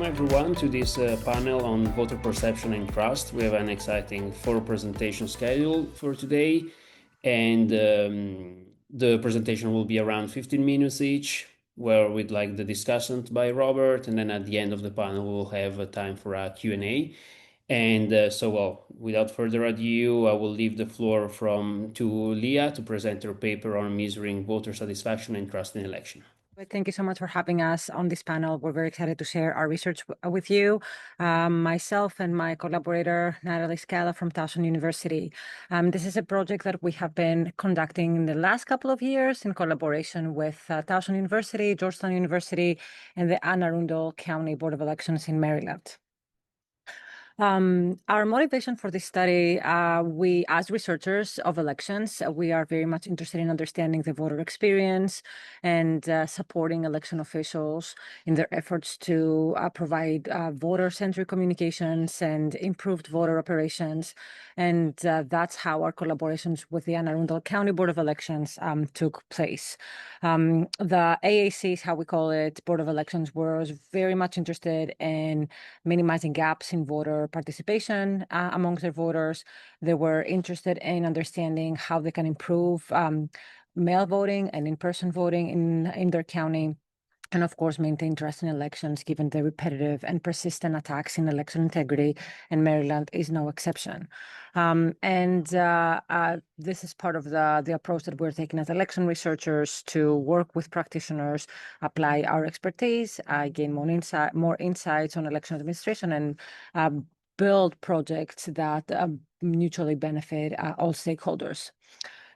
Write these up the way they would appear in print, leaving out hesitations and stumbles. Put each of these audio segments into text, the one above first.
everyone to this panel on voter perception and trust. We have an exciting 4 presentation scheduled for today, and the presentation will be around 15 minutes each, where we'd like the discussant by Robert, and then at the end of the panel we'll have time for a Q&A. And without further ado, I will leave the floor to Leah to present her paper on measuring voter satisfaction and trust in election. Thank you so much for having us on this panel. We're very excited to share our research with you. Myself and my collaborator, Natalie Scala from Towson University. This is a project that we have been conducting in the last couple of years in collaboration with Towson University, Georgetown University, and the Arundel County Board of Elections in Maryland. Our motivation for this study, we, as researchers of elections, we are very much interested in understanding the voter experience and supporting election officials in their efforts to provide voter-centric communications and improved voter operations. And that's how our collaborations with the Arundel County Board of Elections took place. The AAC, how we call it, Board of Elections, was very much interested in minimizing gaps in voter participation amongst their voters. They were interested in understanding how they can improve mail voting and in-person voting in their county, and of course maintain trust in elections given the repetitive and persistent attacks in election integrity, and Maryland is no exception. This is part of the approach that we're taking as election researchers to work with practitioners, apply our expertise, gain more insights on election administration, and build projects that mutually benefit all stakeholders.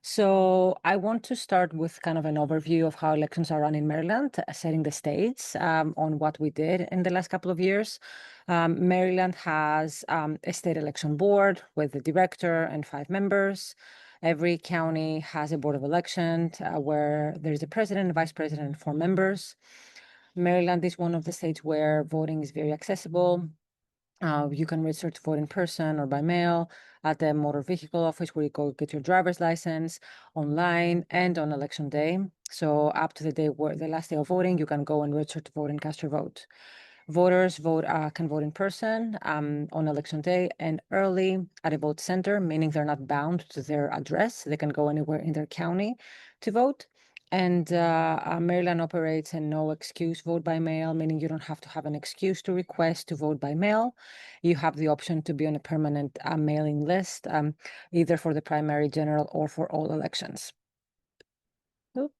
So I want to start with kind of an overview of how elections are run in Maryland, setting the stage on what we did in the last couple of years. Maryland has a state election board with the director and 5 members. Every county has a board of elections where there's a president, a vice president, and 4 members. Maryland is one of the states where voting is very accessible. You can register to vote in person or by mail at the motor vehicle office where you go get your driver's license, online, and on election day. So up to the last day of voting, you can go and register to vote and cast your vote. Voters can vote in person on election day and early at a vote center, meaning they're not bound to their address. They can go anywhere in their county to vote. And Maryland operates a no excuse vote by mail, meaning you don't have to have an excuse to request to vote by mail. You have the option to be on a permanent mailing list, either for the primary, general, or for all elections. Let's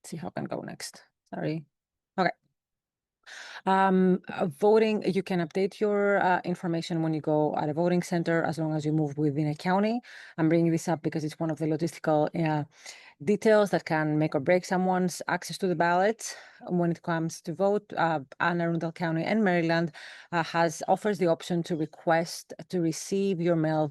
see how I can go next. Sorry. Okay. Voting, you can update your information when you go at a voting center as long as you move within a county. I'm bringing this up because it's one of the logistical details that can make or break someone's access to the ballot when it comes to vote. Arundel County and Maryland offers the option to request to receive your mail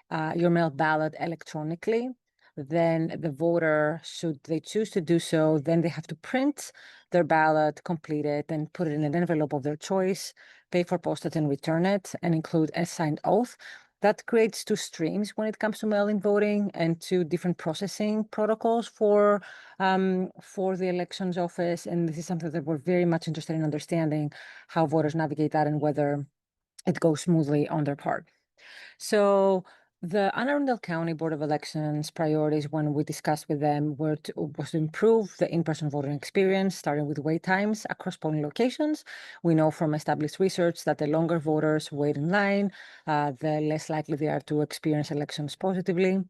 ballot electronically. Then the voter, should they choose to do so, then they have to print their ballot, complete it, and put it in an envelope of their choice, pay for postage and return it, and include a signed oath. That creates 2 streams when it comes to mail-in voting and 2 different processing protocols for the elections office. And this is something that we're very much interested in understanding, how voters navigate that and whether it goes smoothly on their part. So the Arundel County Board of Elections priorities when we discussed with them was to improve the in-person voting experience, starting with wait times across polling locations. We know from established research that the longer voters wait in line, the less likely they are to experience elections positively.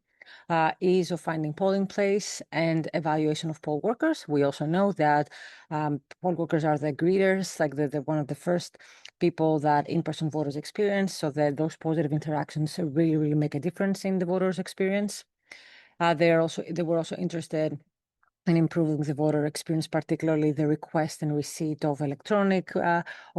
Ease of finding polling place and evaluation of poll workers. We also know that poll workers are the greeters, like the one of the first people that in-person voters experience, so that those positive interactions really make a difference in the voters' experience. They were also interested in improving the voter experience, particularly the request and receipt of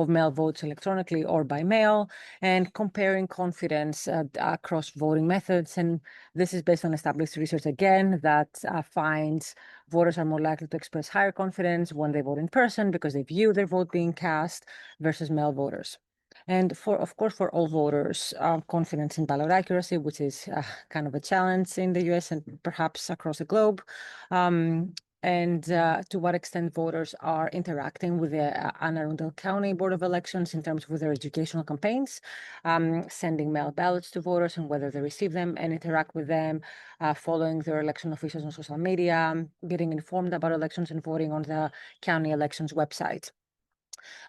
mail votes electronically or by mail, and comparing confidence across voting methods. And this is based on established research again that finds voters are more likely to express higher confidence when they vote in person because they view their vote being cast versus mail voters. And of course, for all voters, confidence in ballot accuracy, which is kind of a challenge in the US and perhaps across the globe. and to what extent voters are interacting with the Arundel County Board of Elections in terms of their educational campaigns, sending mail ballots to voters and whether they receive them and interact with them, following their election officials on social media, getting informed about elections and voting on the county elections website.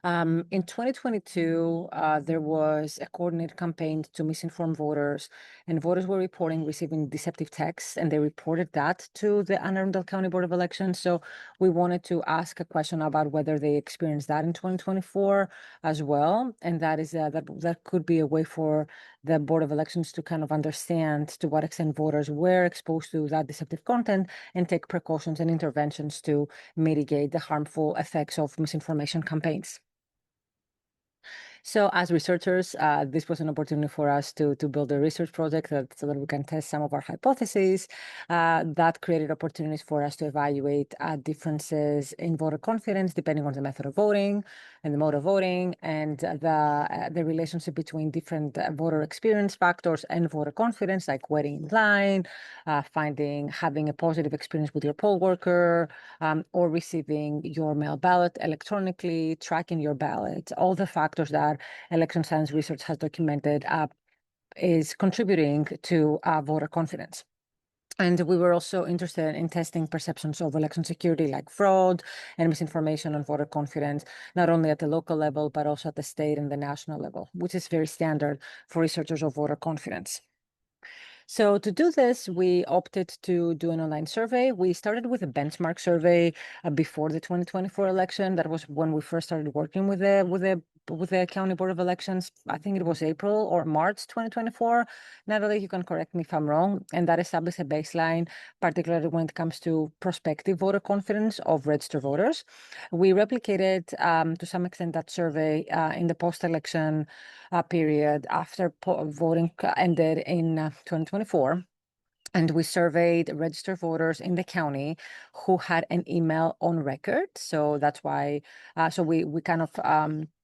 In 2022, there was a coordinated campaign to misinform voters, and voters were reporting receiving deceptive texts, and they reported that to the Arundel County Board of Elections. So we wanted to ask a question about whether they experienced that in 2024 as well, and that is that could be a way for the Board of Elections to kind of understand to what extent voters were exposed to that deceptive content and take precautions and interventions to mitigate the harmful effects of misinformation campaigns. So as researchers, this was an opportunity for us to build a research project so that we can test some of our hypotheses. That created opportunities for us to evaluate differences in voter confidence depending on the method of voting and the mode of voting, and the relationship between different voter experience factors and voter confidence, like waiting in line, having a positive experience with your poll worker, or receiving your mail ballot electronically, tracking your ballot, all the factors that election science research has documented is contributing to voter confidence. And we were also interested in testing perceptions of election security, like fraud and misinformation on voter confidence, not only at the local level, but also at the state and the national level, which is very standard for researchers of voter confidence. So to do this, we opted to do an online survey. We started with a benchmark survey before the 2024 election. That was when we first started working with the County Board of Elections. I think it was April or March 2024. Natalie, you can correct me if I'm wrong. And that established a baseline, particularly when it comes to prospective voter confidence of registered voters. We replicated to some extent that survey in the post-election period after voting ended in 2024. And we surveyed registered voters in the county who had an email on record. So that's why, we kind of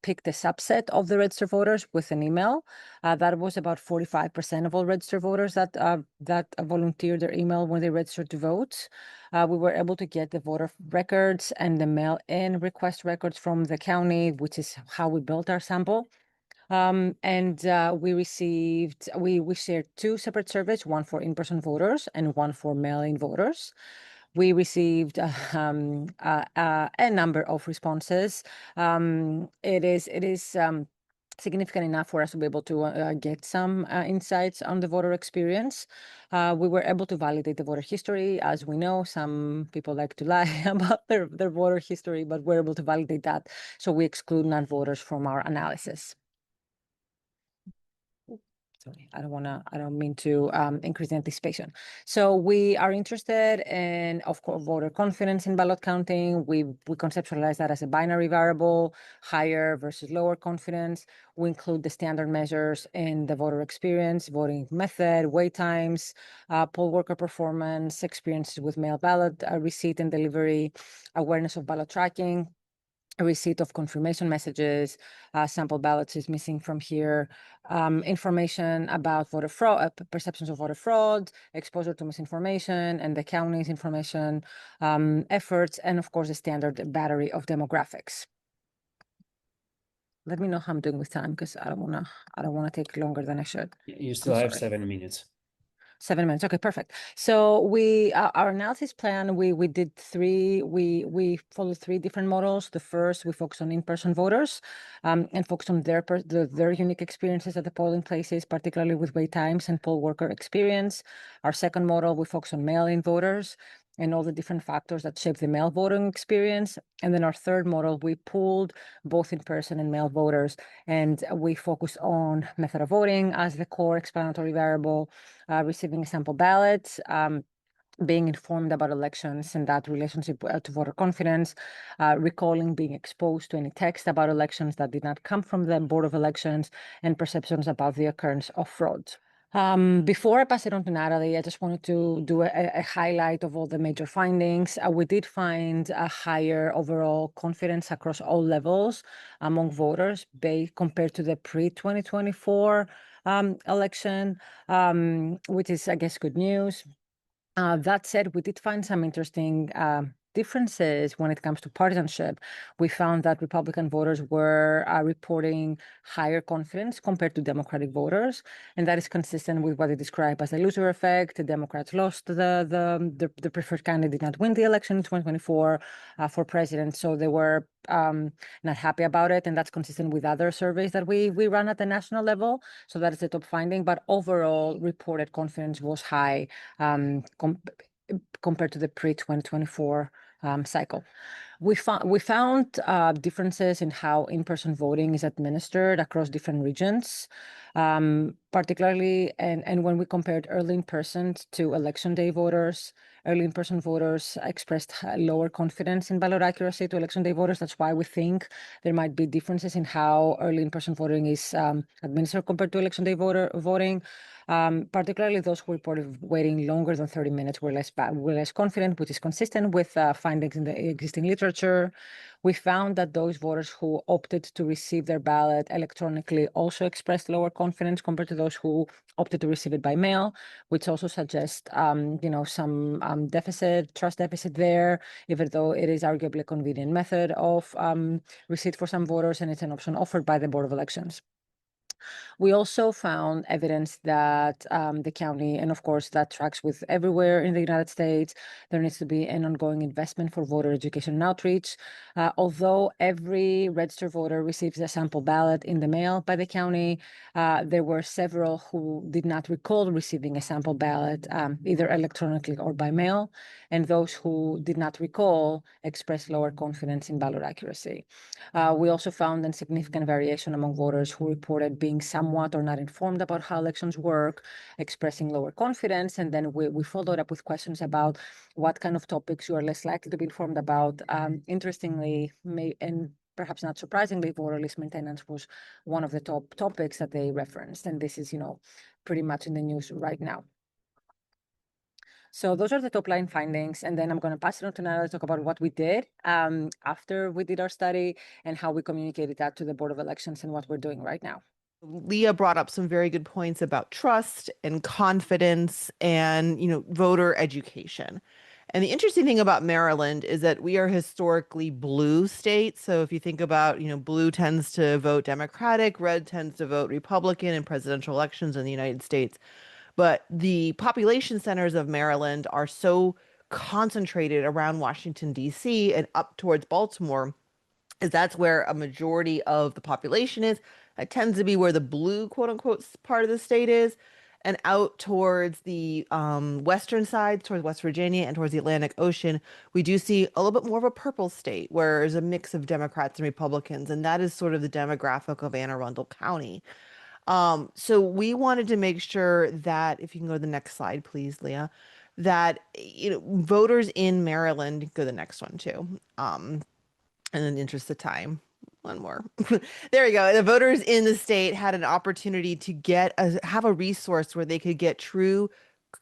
picked a subset of the registered voters with an email. That was about 45% of all registered voters that volunteered their email when they registered to vote. We were able to get the voter records and the mail-in request records from the county, which is how we built our sample. We shared two separate surveys, one for in-person voters and one for mail-in voters. We received a number of responses. It is significant enough for us to be able to get some insights on the voter experience. We were able to validate the voter history. As we know, some people like to lie about their voter history, but we're able to validate that. So we exclude non-voters from our analysis. Sorry, I don't mean to increase anticipation. So we are interested in, of course, voter confidence in ballot counting. We conceptualize that as a binary variable, higher versus lower confidence. We include the standard measures in the voter experience, voting method, wait times, poll worker performance, experiences with mail ballot receipt and delivery, awareness of ballot tracking, a receipt of confirmation messages, sample ballots is missing from here, information about voter fraud, perceptions of voter fraud, exposure to misinformation, and the county's information efforts, and of course, the standard battery of demographics. Let me know how I'm doing with time, because I don't wanna take longer than I should. You still have 7 minutes. 7 minutes. Okay, perfect. So our analysis plan, we followed three different models. The first, we focused on in-person voters and focused on their unique experiences at the polling places, particularly with wait times and poll worker experience. Our second model, we focused on mail-in voters and all the different factors that shape the mail voting experience. And then our third model, we pooled both in-person and mail voters, and we focused on method of voting as the core explanatory variable, receiving a sample ballot, being informed about elections and that relationship to voter confidence, recalling being exposed to any text about elections that did not come from the Board of Elections, and perceptions about the occurrence of fraud. Before I pass it on to Natalie, I just wanted to do a highlight of all the major findings. We did find a higher overall confidence across all levels among voters compared to the pre-2024 election, which is, I guess, good news. That said, we did find some interesting differences when it comes to partisanship, we found that Republican voters were reporting higher confidence compared to Democratic voters, and that is consistent with what they describe as a loser effect. The Democrats lost the preferred candidate, did not win the election in 2024 for president, so they were not happy about it, and that's consistent with other surveys that we run at the national level. So that is the top finding, but overall reported confidence was high compared to the pre-2024 cycle. We found differences in how in-person voting is administered across different regions, particularly, and when we compared early in-person to election day voters, early in-person voters expressed lower confidence in ballot accuracy to election day voters. That's why we think there might be differences in how early in-person voting is administered compared to election day voting. Particularly those who reported waiting longer than 30 minutes were less confident, which is consistent with findings in the existing literature. We found that those voters who opted to receive their ballot electronically also expressed lower confidence compared to those who opted to receive it by mail, which also suggests, some trust deficit there, even though it is arguably a convenient method of receipt for some voters, and it's an option offered by the Board of Elections. We also found evidence that the county, and of course that tracks with everywhere in the United States, there needs to be an ongoing investment for voter education and outreach. Although every registered voter receives a sample ballot in the mail by the county, there were several who did not recall receiving a sample ballot either electronically or by mail, and those who did not recall expressed lower confidence in ballot accuracy. We also found a significant variation among voters who reported being somewhat or not informed about how elections work, expressing lower confidence. And then we followed up with questions about what kind of topics you are less likely to be informed about. Interestingly, and perhaps not surprisingly, voter list maintenance was one of the top topics that they referenced. And this is, pretty much in the news right now. So those are the top line findings. And then I'm going to pass it on to Natalie to talk about what we did after we did our study and how we communicated that to the Board of Elections and what we're doing right now. Leah brought up some very good points about trust and confidence and, voter education. And the interesting thing about Maryland is that we are historically blue state. So if you think about, blue tends to vote Democratic, red tends to vote Republican in presidential elections in the United States. But the population centers of Maryland are so concentrated around Washington, D.C. and up towards Baltimore, is that's where a majority of the population is. That tends to be where the blue, quote unquote, part of the state is. And out towards the western side, towards West Virginia and towards the Atlantic Ocean, we do see a little bit more of a purple state where there's a mix of Democrats and Republicans. And that is sort of the demographic of Anne Arundel County. So we wanted to make sure that, if you can go to the next slide, please, Leah, that, voters in Maryland, go to the next one too. And in the interest of time, one more. There we go. The voters in the state had an opportunity to have a resource where they could get true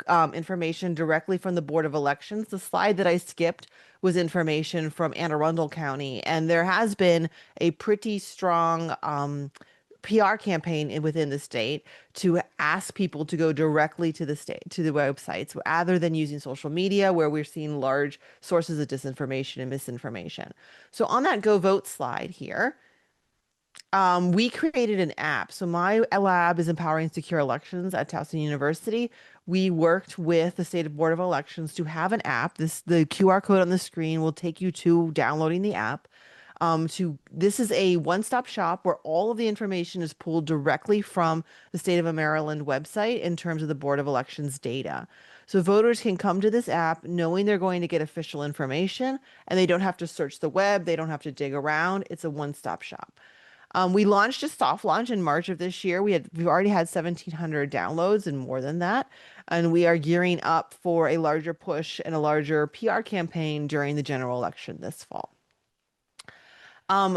information directly from the Board of Elections. The slide that I skipped was information from Anne Arundel County, and there has been a pretty strong PR campaign within the state to ask people to go directly to the websites rather than using social media, where we're seeing large sources of disinformation and misinformation. So on that Go Vote slide here, we created an app. So my lab is empowering secure elections at Towson University. We worked with the State Board of Elections to have an app. The QR code on the screen will take you to downloading the app. This is a one-stop shop where all of the information is pulled directly from the State of Maryland website in terms of the Board of Elections data. So voters can come to this app knowing they're going to get official information, and they don't have to search the web. They don't have to dig around. It's a one-stop shop. We launched a soft launch in March of this year. We've already had 1,700 downloads and more than that. And we are gearing up for a larger push and a larger PR campaign during the general election this fall.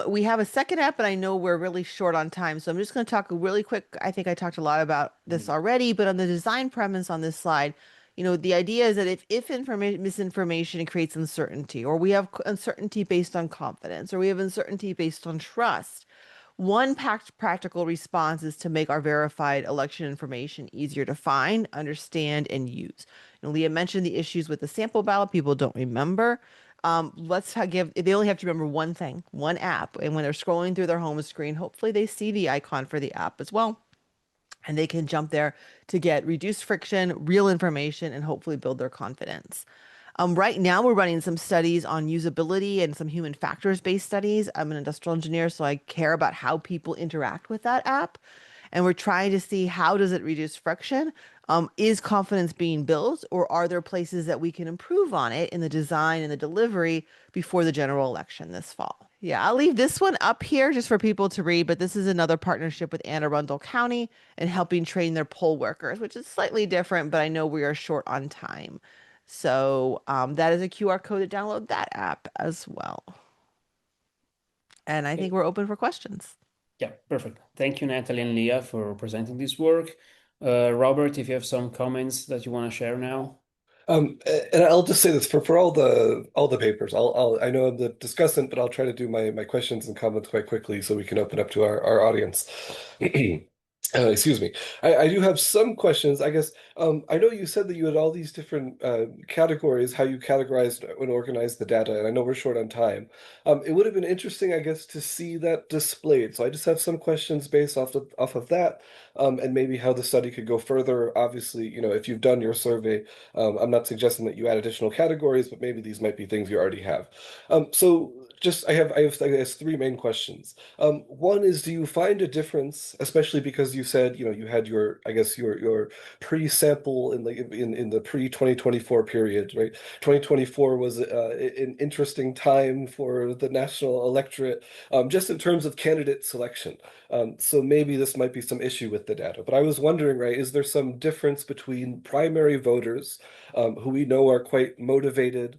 We have a second app, but I know we're really short on time, so I'm just going to talk really quick. I think I talked a lot about this already, but on the design premise on this slide, the idea is that if misinformation creates uncertainty, or we have uncertainty based on confidence, or we have uncertainty based on trust, one practical response is to make our verified election information easier to find, understand, and use. Leah mentioned the issues with the sample ballot. People don't remember They only have to remember one thing, one app. And when they're scrolling through their home screen, hopefully they see the icon for the app as well. And they can jump there to get reduced friction, real information, and hopefully build their confidence. Right now, we're running some studies on usability and some human factors-based studies. I'm an industrial engineer, so I care about how people interact with that app. And we're trying to see how does it reduce friction? Is confidence being built, or are there places that we can improve on it in the design and the delivery before the general election this fall? Yeah, I'll leave this one up here just for people to read, but this is another partnership with Arundel County and helping train their poll workers, which is slightly different, but I know we are short on time. So that is a QR code to download that app as well. And I think we're open for questions. Yeah, perfect. Thank you, Natalie and Leah, for presenting this work. Robert, if you have some comments that you want to share now. And I'll just say this for all the papers. I know I'm the discussant, but I'll try to do my questions and comments quite quickly so we can open up to our audience. Excuse me. I do have some questions. I guess I know you said that you had all these different categories, how you categorized and organized the data, and I know we're short on time. It would have been interesting, I guess, to see that displayed. So I just have some questions based off of that, and maybe how the study could go further. Obviously, if you've done your survey, I'm not suggesting that you add additional categories, but maybe these might be things you already have. So I have I guess three main questions. One is, do you find a difference, especially because you said, you had your pre-sample in the pre-2024 period, right? 2024 was an interesting time for the national electorate, just in terms of candidate selection. So maybe this might be some issue with the data, but I was wondering, right, is there some difference between primary voters, who we know are quite motivated,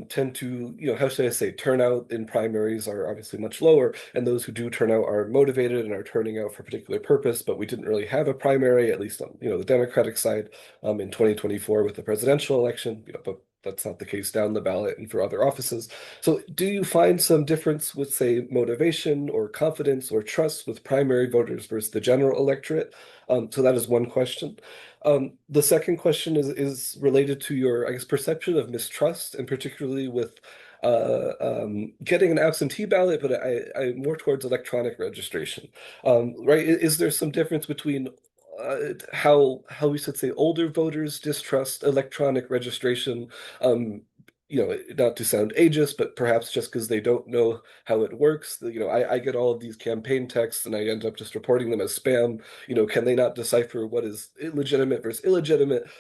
tend to, how should I say, turnout in primaries are obviously much lower, and those who do turn out are motivated and are turning out for a particular purpose, but we didn't really have a primary, at least on, the Democratic side, in 2024 with the presidential election, but that's not the case down the ballot and for other offices. So do you find some difference with, say, motivation or confidence or trust with primary voters versus the general electorate? So that is one question. The second question is related to your, I guess, perception of mistrust, and particularly with getting an absentee ballot, but I more towards electronic registration. Right? Is there some difference between how we should say older voters distrust electronic registration? Not to sound ageist, but perhaps just because they don't know how it works. I get all of these campaign texts and I end up just reporting them as spam. Can they not decipher what is legitimate versus illegitimate?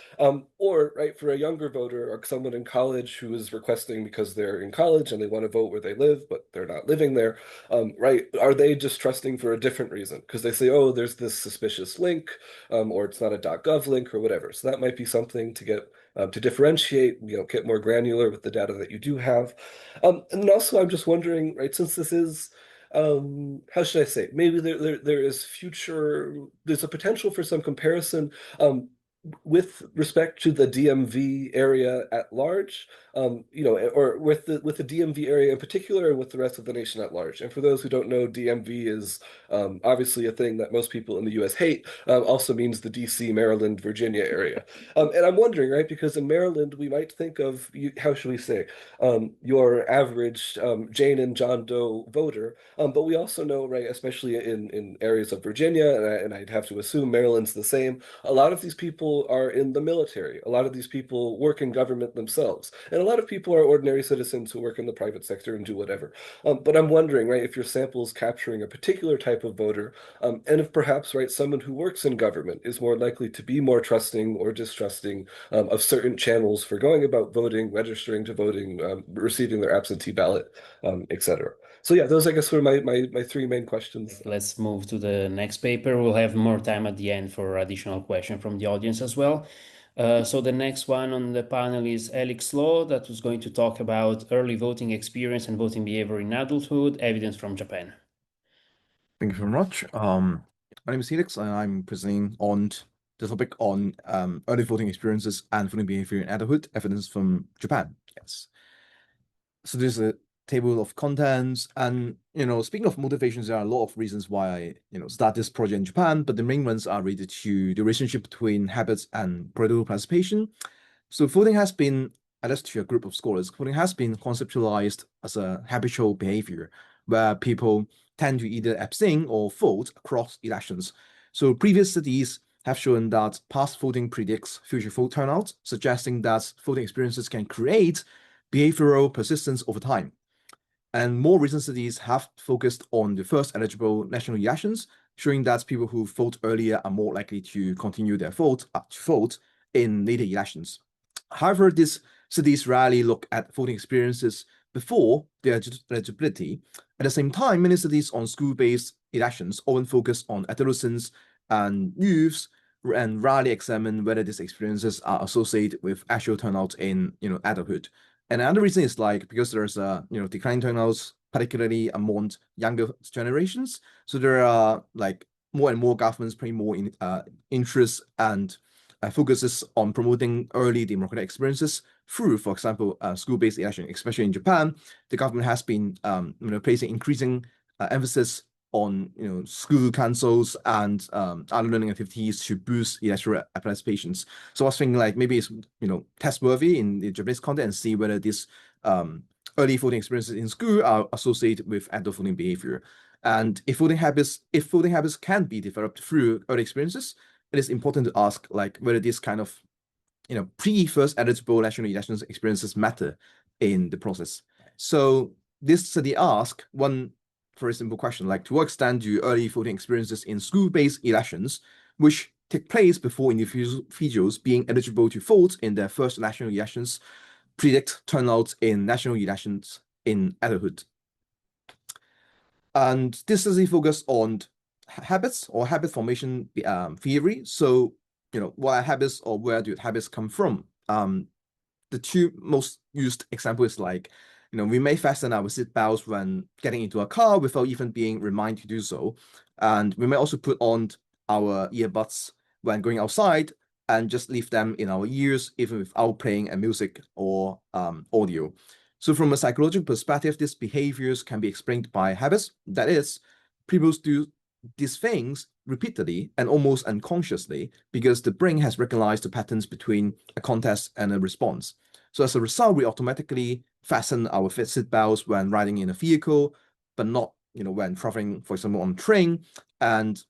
Or, right, for a younger voter or someone in college who is requesting because they're in college and they want to vote where they live, but they're not living there, right? Are they distrusting for a different reason? Because they say, oh, there's this suspicious link, or it's not a .gov link or whatever. So that might be something to get to differentiate, get more granular with the data that you do have. And then also, I'm just wondering, right, since this is, how should I say, maybe there's a potential for some comparison with respect to the DMV area at large, or with the DMV area in particular, and with the rest of the nation at large. And for those who don't know, DMV is obviously a thing that most people in the U.S. hate. Also means the D.C., Maryland, Virginia area. And I'm wondering, right, because in Maryland we might think of, how should we say, your average Jane and John Doe voter, but we also know, right, especially in areas of Virginia, and I'd have to assume Maryland's the same. A lot of these people are in the military. A lot of these people work in government themselves. And a lot of people are ordinary citizens who work in the private sector and do whatever. But I'm wondering, right, if your sample is capturing a particular type of voter, and if perhaps, right, someone who works in government is more likely to be more trusting or distrusting of certain channels for going about voting, registering to voting, receiving their absentee ballot, etc. So yeah, those I guess were my three main questions. Let's move to the next paper. We'll have more time at the end for additional questions from the audience as well. So the next one on the panel is Helix Law, that was going to talk about early voting experience and voting behavior in adulthood, evidence from Japan. Thank you very much. My name is Helix, and I'm presenting on the topic on early voting experiences and voting behavior in adulthood, evidence from Japan. Yes. So there's a table of contents, and speaking of motivations, there are a lot of reasons why I start this project in Japan, but the main ones are related to the relationship between habits and political participation. So voting has been at least to a group of scholars, voting has been conceptualized as a habitual behavior where people tend to either abstain or vote across elections. So previous studies have shown that past voting predicts future vote turnout, suggesting that voting experiences can create behavioral persistence over time. And more recent studies have focused on the first eligible national elections, showing that people who vote earlier are more likely to continue their vote in later elections. However, these studies rarely look at voting experiences before their eligibility. At the same time, many studies on school-based elections often focus on adolescents and youths and rarely examine whether these experiences are associated with actual turnout in adulthood. And another reason is because there's a declining turnouts, particularly among younger generations. So there are more and more governments paying more interest and focuses on promoting early democratic experiences through, for example, school-based election. Especially in Japan, the government has been placing increasing emphasis on school councils and other learning activities to boost electoral participations. So I was thinking maybe it's test-worthy in the Japanese context and see whether these early voting experiences in school are associated with adult voting behavior. And if voting habits can be developed through early experiences, it is important to ask whether this kind of pre-first eligible national elections experiences matter in the process. So this study asks one very simple question, to what extent do early voting experiences in school-based elections, which take place before individuals being eligible to vote in their first national elections, predict turnout in national elections in adulthood? And this study focused on habits or habit formation theory. So, what are habits or where do habits come from? The two most used examples is we may fasten our seat belts when getting into a car without even being reminded to do so. And we may also put on our earbuds when going outside and just leave them in our ears, even without playing a music or audio. So from a psychological perspective, these behaviors can be explained by habits. That is, people do these things repeatedly and almost unconsciously because the brain has recognized the patterns between a context and a response. So as a result, we automatically fasten our seat belts when riding in a vehicle, but not when traveling, for example, on a train, and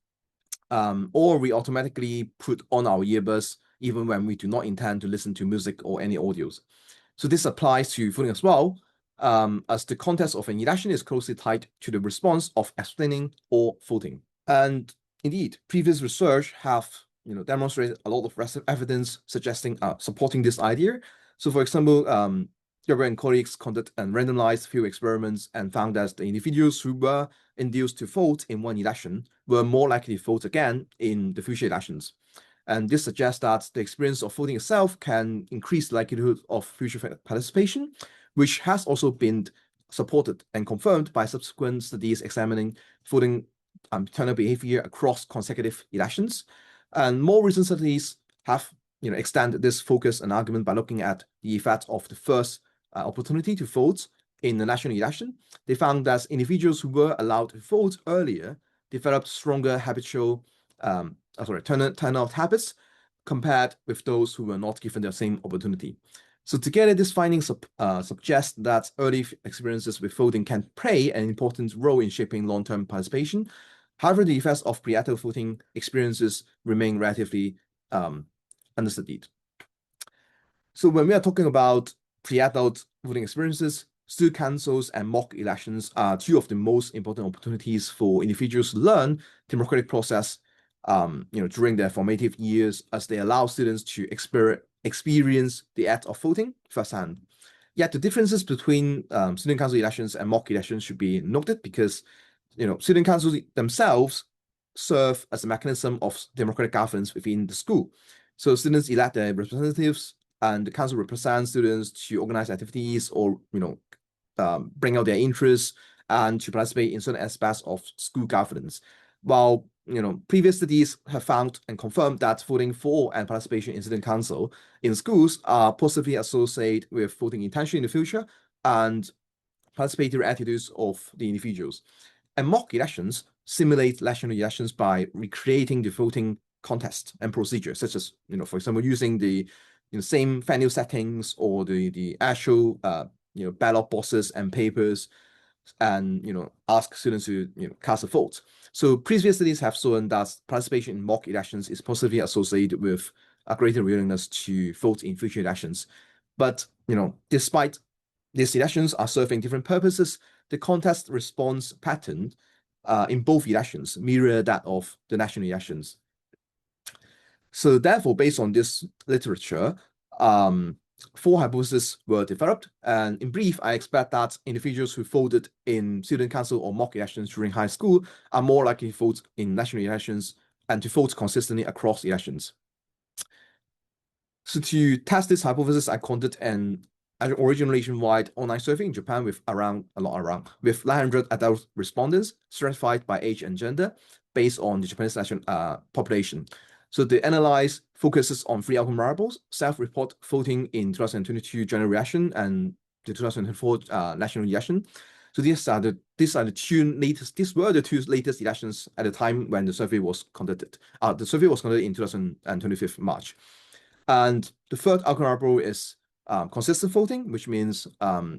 or we automatically put on our earbuds even when we do not intend to listen to music or any audios. So this applies to voting as well, as the context of an election is closely tied to the response of abstaining or voting. And indeed, previous research have demonstrated a lot of evidence suggesting supporting this idea. So for example, Gwen and colleagues conducted and randomized few experiments and found that the individuals who were induced to vote in one election were more likely to vote again in the future elections. And this suggests that the experience of voting itself can increase the likelihood of future participation, which has also been supported and confirmed by subsequent studies examining voting turnout behavior across consecutive elections. And more recent studies have extended this focus and argument by looking at the effect of the first opportunity to vote in the national election. They found that individuals who were allowed to vote earlier developed stronger habitual turnout habits compared with those who were not given the same opportunity. So together, these findings suggest that early experiences with voting can play an important role in shaping long-term participation. However, the effects of pre-adult voting experiences remain relatively understudied. So when we are talking about pre-adult voting experiences, student councils and mock elections are two of the most important opportunities for individuals to learn the democratic process during their formative years, as they allow students to experience the act of voting firsthand. Yet the differences between student council elections and mock elections should be noted because student councils themselves serve as a mechanism of democratic governance within the school. So students elect their representatives, and the council represents students to organize activities or bring out their interests and to participate in certain aspects of school governance. While previous studies have found and confirmed that voting for and participation in student council in schools are positively associated with voting intention in the future and participatory attitudes of the individuals. And mock elections simulate national elections by recreating the voting contest and procedure, such as, for example, using the same venue settings or the actual ballot boxes and papers, and ask students to cast a vote. So previous studies have shown that participation in mock elections is positively associated with a greater willingness to vote in future elections. But despite these elections are serving different purposes, the contest response pattern in both elections mirror that of the national elections. So therefore, based on this literature, 4 hypotheses were developed. And in brief, I expect that individuals who voted in student council or mock elections during high school are more likely to vote in national elections and to vote consistently across elections. So to test this hypothesis, I conducted an original nationwide online survey in Japan with with 900 adult respondents stratified by age and gender based on the Japanese national population. So the analysis focuses on 3 outcome variables: self-report voting in 2022 general election and the 2024 national election. So these were the 2 latest elections at the time when the survey was conducted. The survey was conducted in 2025 March. And the third outcome variable is consistent voting, which means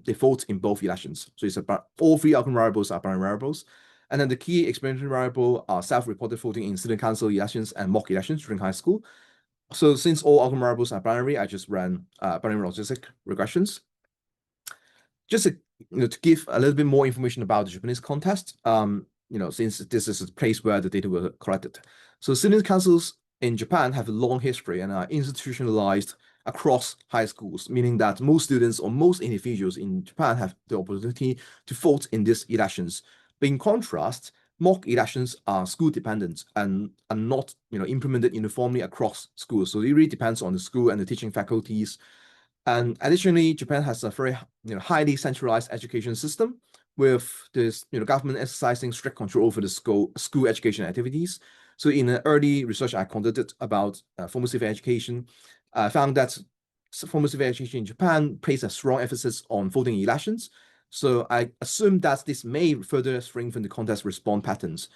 they vote in both elections. So it's about all 3 outcome variables are binary variables. And then the key experimental variable are self-reported voting in student council elections and mock elections during high school. So since all outcome variables are binary, I just ran binary logistic regressions. Just to give a little bit more information about the Japanese contest, since this is a place where the data were collected. So student councils in Japan have a long history and are institutionalized across high schools, meaning that most students or most individuals in Japan have the opportunity to vote in these elections. But in contrast, mock elections are school dependent and are not implemented uniformly across schools. So it really depends on the school and the teaching faculties. And additionally, Japan has a very highly centralized education system, with this government exercising strict control over the school education activities. So in an early research I conducted about formative education, I found that formative education in Japan places a strong emphasis on voting elections. So I assume that this may further strengthen the contest response patterns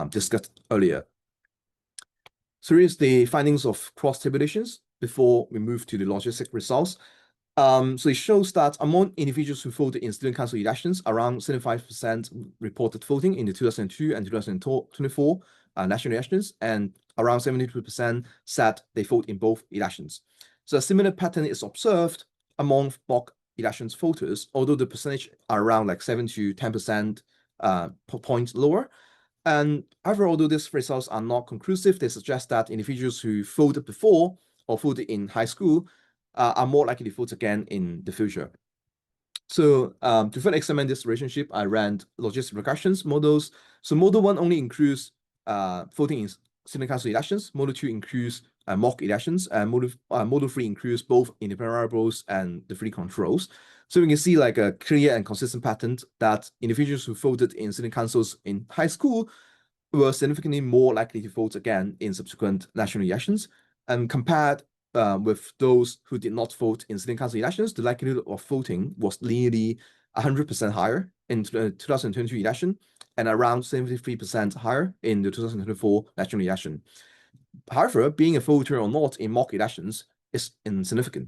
discussed earlier. So here's the findings of cross-tabulations before we move to the logistic results. So it shows that among individuals who voted in student council elections, around 75% reported voting in the 2002 and 2024 national elections, and around 72% said they vote in both elections. So a similar pattern is observed among mock elections voters, although the percentage are around like 7 to 10% points lower. And however, although these results are not conclusive, they suggest that individuals who voted before or voted in high school are more likely to vote again in the future. So to further examine this relationship, I ran logistic regressions models. So model 1 only includes voting in student council elections. Model 2 includes mock elections, and model 3 includes both independent variables and the 3 controls. So we can see like a clear and consistent pattern that individuals who voted in student councils in high school were significantly more likely to vote again in subsequent national elections. And compared with those who did not vote in student council elections, the likelihood of voting was nearly 100% higher in the 2022 election and around 73% higher in the 2024 national election. However, being a voter or not in mock elections is insignificant.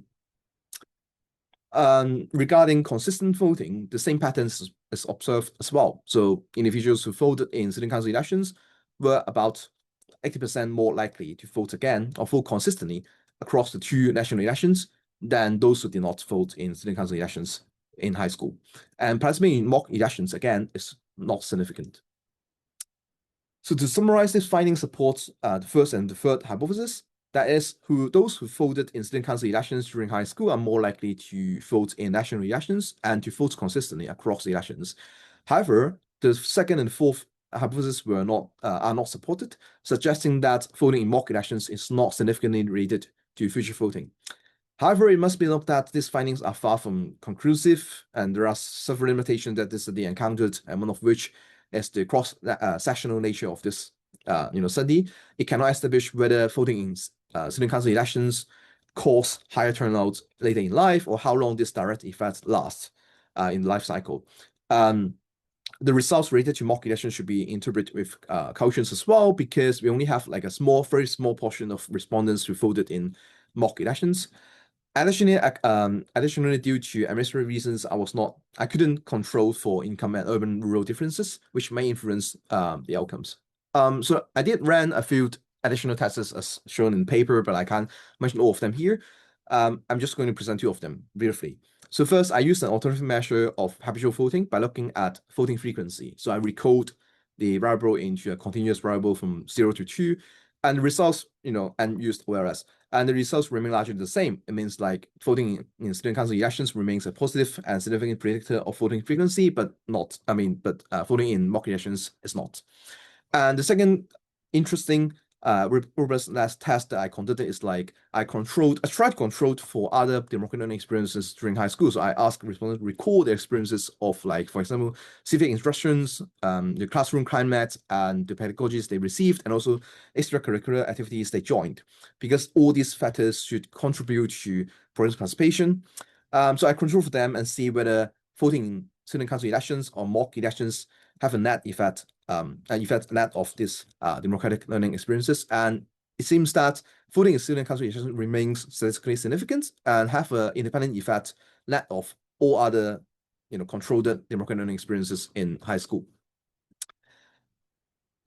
Regarding consistent voting, the same pattern is observed as well. So individuals who voted in student council elections were about 80% more likely to vote again or vote consistently across the 2 national elections than those who did not vote in student council elections in high school. And participating in mock elections, again, is not significant. So to summarize, this finding supports the first and the third hypothesis. That is, those who voted in student council elections during high school are more likely to vote in national elections and to vote consistently across elections. However, the second and fourth hypotheses are not supported, suggesting that voting in mock elections is not significantly related to future voting. However, it must be noted that these findings are far from conclusive, and there are several limitations that this study encountered, and one of which is the cross-sectional nature of this study. It cannot establish whether voting in student council elections cause higher turnout later in life, or how long this direct effect lasts in the life cycle. The results related to mock elections should be interpreted with caution as well, because we only have like a very small portion of respondents who voted in mock elections. Additionally, due to administrative reasons, I couldn't control for income and urban rural differences, which may influence the outcomes. So I did run a few additional tests as shown in paper, but I can't mention all of them here. I'm just going to present two of them briefly. So first, I used an alternative measure of habitual voting by looking at voting frequency. So I recode the variable into a continuous variable from 0 to 2, and the results, and used OLS. And the results remain largely the same. It means like voting in student council elections remains a positive and significant predictor of voting frequency, but voting in mock elections is not. And the second interesting robust test that I conducted is like I tried to control for other democratic learning experiences during high school. So I asked respondents to record their experiences of, like, for example, civic instructions, the classroom climate, and the pedagogies they received, and also extracurricular activities they joined, because all these factors should contribute to political participation. So I control for them and see whether voting in student council elections or mock elections have a net effect of this democratic learning experiences. And it seems that voting in student council elections remains statistically significant and have an independent effect net of all other controlled democratic learning experiences in high school.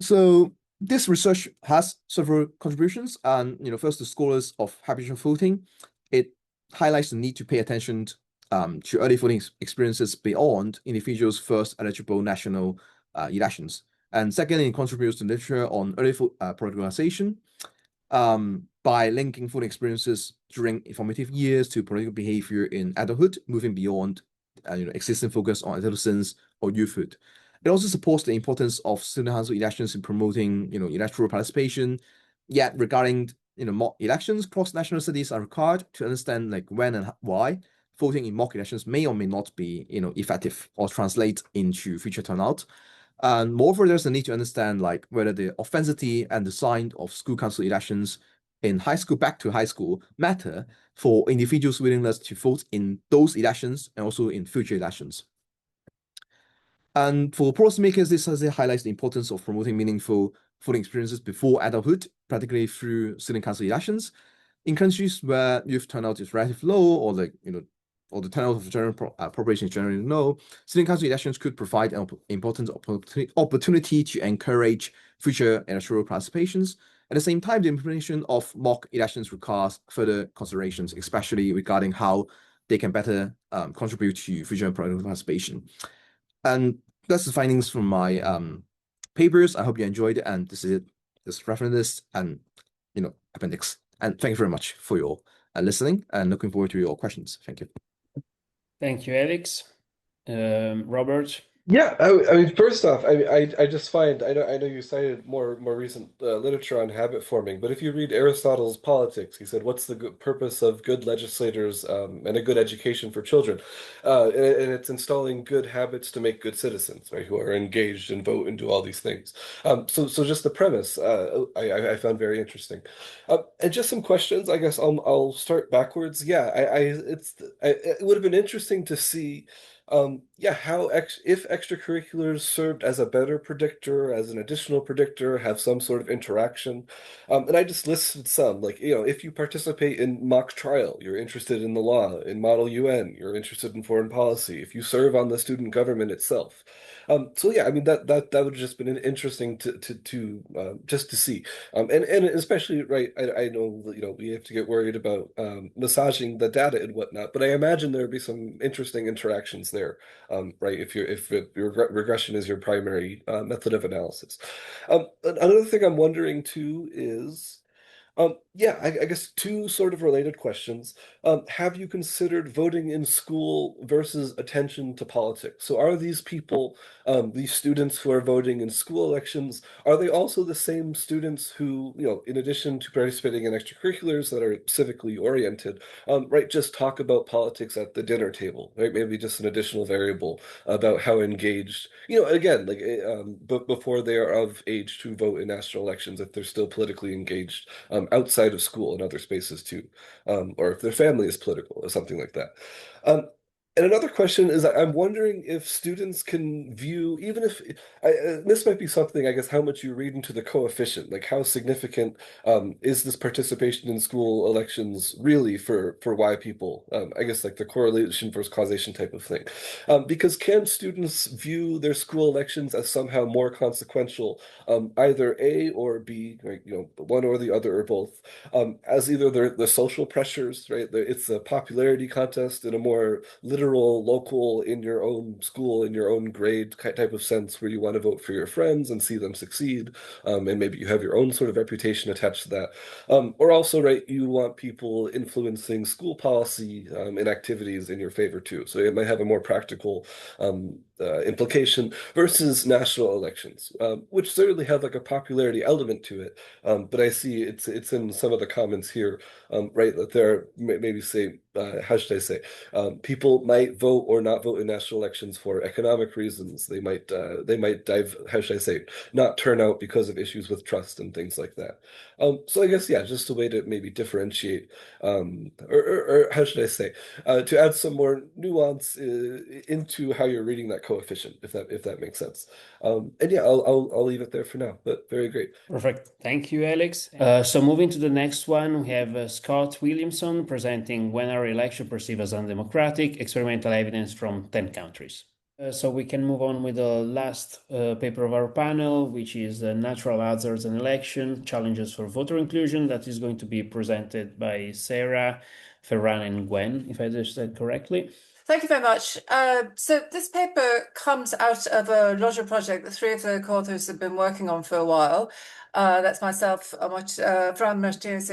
So this research has several contributions, and first, the scholars of habitual voting. It highlights the need to pay attention to early voting experiences beyond individuals' first eligible national elections. And second, it contributes to literature on early politicalization by linking voting experiences during formative years to political behavior in adulthood, moving beyond existing focus on adolescence or youthhood. It also supports the importance of student council elections in promoting electoral participation. Yet regarding mock elections, cross-national studies are required to understand like when and why voting in mock elections may or may not be effective or translate into future turnout. And moreover, there's a need to understand like whether the authenticity and design of school council elections in high school back to high school matter for individuals' willingness to vote in those elections and also in future elections. And for policymakers, this highlights the importance of promoting meaningful voting experiences before adulthood, particularly through student council elections. In countries where youth turnout is relatively low, or or the turnout of the general population is generally low, student council elections could provide an important opportunity to encourage future electoral participations. At the same time, the implementation of mock elections requires further considerations, especially regarding how they can better contribute to future political participation. And that's the findings from my papers. I hope you enjoyed it, and this is it. This reference list and appendix. And thank you very much for your listening, and looking forward to your questions. Thank you. Thank you, Erik. Robert? Yeah, I mean, first off, I just find I know you cited more recent literature on habit forming, but if you read Aristotle's Politics, he said, "What's the purpose of good legislators and a good education for children?" And it's installing good habits to make good citizens, right, who are engaged and vote and do all these things. So just the premise, I found very interesting, and just some questions. I guess I'll start backwards. Yeah, it would have been interesting to see. How if extracurriculars served as a better predictor, as an additional predictor, have some sort of interaction. And I just listed some, like, if you participate in mock trial, you're interested in the law. In Model UN, you're interested in foreign policy. If you serve on the student government itself. So yeah, I mean that would have just been interesting to just to see. And especially, right, I know we have to get worried about massaging the data and whatnot, but I imagine there would be some interesting interactions there, right? If your regression is your primary method of analysis. Another thing I'm wondering too is, I guess two sort of related questions. Have you considered voting in school versus attention to politics? So are these people, these students who are voting in school elections, are they also the same students who, in addition to participating in extracurriculars that are civically oriented, right, just talk about politics at the dinner table, right? Maybe just an additional variable about how engaged, again, like but before they are of age to vote in national elections, if they're still politically engaged outside of school and other spaces too, or if their family is political or something like that. And another question is, I'm wondering if students can view, even if this might be something, I guess, how much you read into the coefficient, like how significant is this participation in school elections really for why people? I guess like the correlation versus causation type of thing. Because can students view their school elections as somehow more consequential, either A or B, right, one or the other or both, as either the social pressures, right? It's a popularity contest in a more literal, local, in your own school, in your own grade type of sense, where you want to vote for your friends and see them succeed, and maybe you have your own sort of reputation attached to that, or also, right, you want people influencing school policy and activities in your favor too. So it might have a more practical implication versus national elections, which certainly have like a popularity element to it. But I see it's in some of the comments here, right, that there maybe say, how should I say, people might vote or not vote in national elections for economic reasons. They might how should I say, not turn out because of issues with trust and things like that. So I guess, yeah, just a way to maybe differentiate, or how should I say, to add some more nuance into how you're reading that coefficient, if that makes sense. And yeah, I'll leave it there for now, but very great. Perfect. Thank you, Alex. So moving to the next one, we have Scott Williamson presenting When Are Elections Perceived as Undemocratic? Experimental Evidence from 10 Countries. So we can move on with the last paper of our panel, which is Natural Hazards and Election, Challenges for Voter Inclusion. That is going to be presented by Sarah, Ferran, and Gwen, if I understood correctly. Thank you very much. So this paper comes out of a larger project that three of the co-authors have been working on for a while. That's myself, Ferran, Martinez,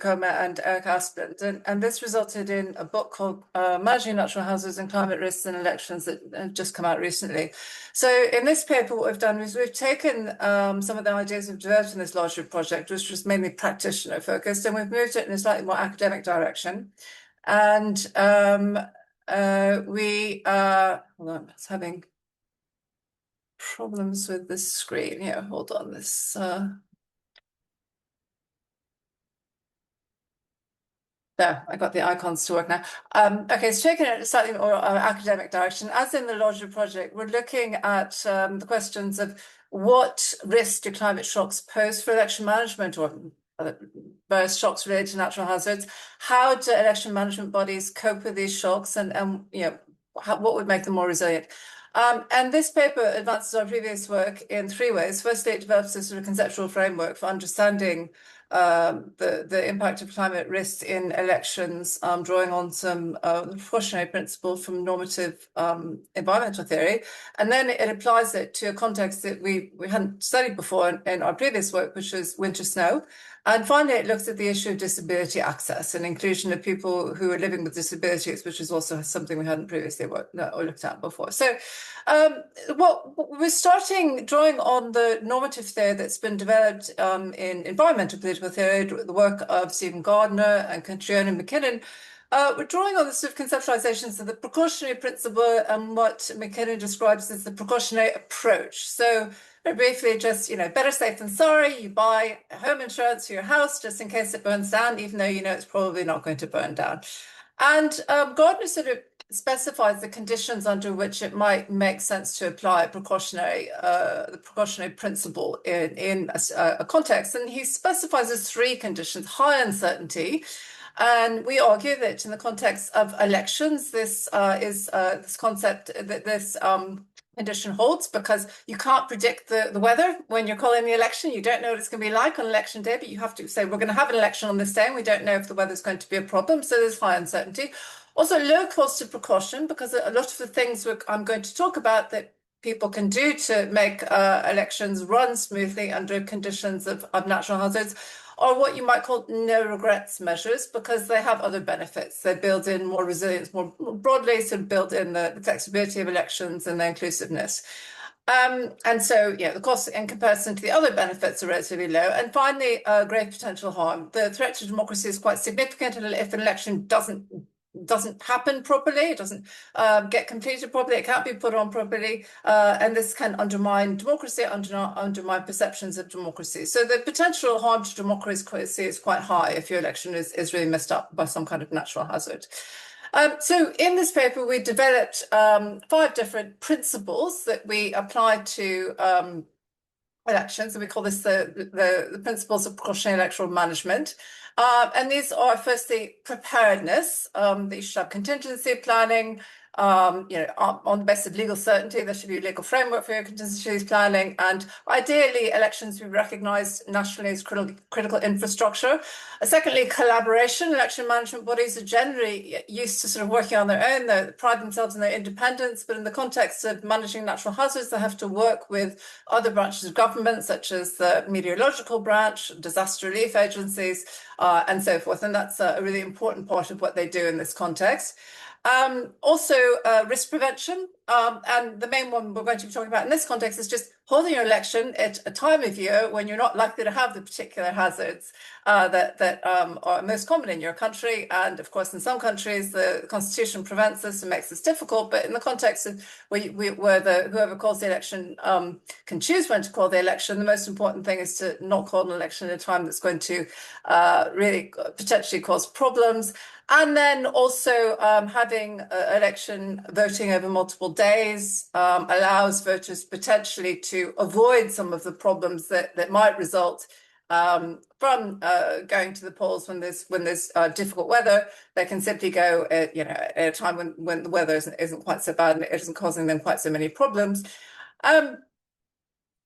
Coma, and Erik Asplund. And this resulted in a book called Managing Natural Hazards and Climate Risks in Elections that have just come out recently. So in this paper, what we've done is we've taken some of the ideas we've developed in this larger project, which was mainly practitioner focused, and we've moved it in a slightly more academic direction. And hold on, it's having problems with this screen here. Hold on, this there, I got the icons to work now. Okay, so taking it in a slightly more academic direction, as in the larger project, we're looking at the questions of what risks do climate shocks pose for election management, or various shocks related to natural hazards. How do election management bodies cope with these shocks, and what would make them more resilient? And this paper advances our previous work in three ways. Firstly, it develops a sort of conceptual framework for understanding the impact of climate risks in elections, drawing on some precautionary principle from normative environmental theory, and then it applies it to a context that we hadn't studied before in our previous work, which is winter snow. And finally, it looks at the issue of disability access and inclusion of people who are living with disabilities, which is also something we hadn't previously looked at before. So we're starting drawing on the normative theory that's been developed in environmental political theory, the work of Stephen Gardner and Contrione and McKinnon. We're drawing on the sort of conceptualizations of the precautionary principle and what McKinnon describes as the precautionary approach. So very briefly, just, better safe than sorry. You buy home insurance for your house just in case it burns down, even though you know it's probably not going to burn down. And Gardner sort of specifies the conditions under which it might make sense to apply the precautionary principle in a context. And he specifies as three conditions: high uncertainty. And we argue that in the context of elections, this concept that this condition holds, because you can't predict the weather when you're calling the election. You don't know what it's going to be like on election day, but you have to say, we're going to have an election on this day, and we don't know if the weather's going to be a problem. So there's high uncertainty. Also, low cost of precaution, because a lot of the things I'm going to talk about that people can do to make elections run smoothly under conditions of natural hazards are what you might call no regrets measures, because they have other benefits. They build in more resilience, more broadly, sort of build in the flexibility of elections and the inclusiveness. And so, the costs in comparison to the other benefits are relatively low. And finally, great potential harm. The threat to democracy is quite significant, and if an election doesn't happen properly, it doesn't get completed properly, it can't be put on properly, and this can undermine democracy, undermine perceptions of democracy. So the potential harm to democracy is quite high if your election is really messed up by some kind of natural hazard. So in this paper, we developed 5 different principles that we applied to elections, and we call this the principles of precautionary electoral management. And these are, firstly, preparedness. That you should have contingency planning. On the basis of legal certainty, there should be a legal framework for your contingency planning, and ideally, elections be recognised nationally as critical infrastructure. Secondly, collaboration. Election management bodies are generally used to sort of working on their own. They pride themselves in their independence, but in the context of managing natural hazards, they have to work with other branches of government, such as the meteorological branch, disaster relief agencies, and so forth. And that's a really important part of what they do in this context. Also, risk prevention. And the main one we're going to be talking about in this context is just holding your election at a time of year when you're not likely to have the particular hazards that are most common in your country. And of course, in some countries, the constitution prevents this and makes this difficult. But in the context of where whoever calls the election can choose when to call the election, the most important thing is to not call an election at a time that's going to really potentially cause problems. And then also having election voting over multiple days allows voters potentially to avoid some of the problems that might result from going to the polls when there's difficult weather. They can simply go at a time when the weather isn't quite so bad and it isn't causing them quite so many problems.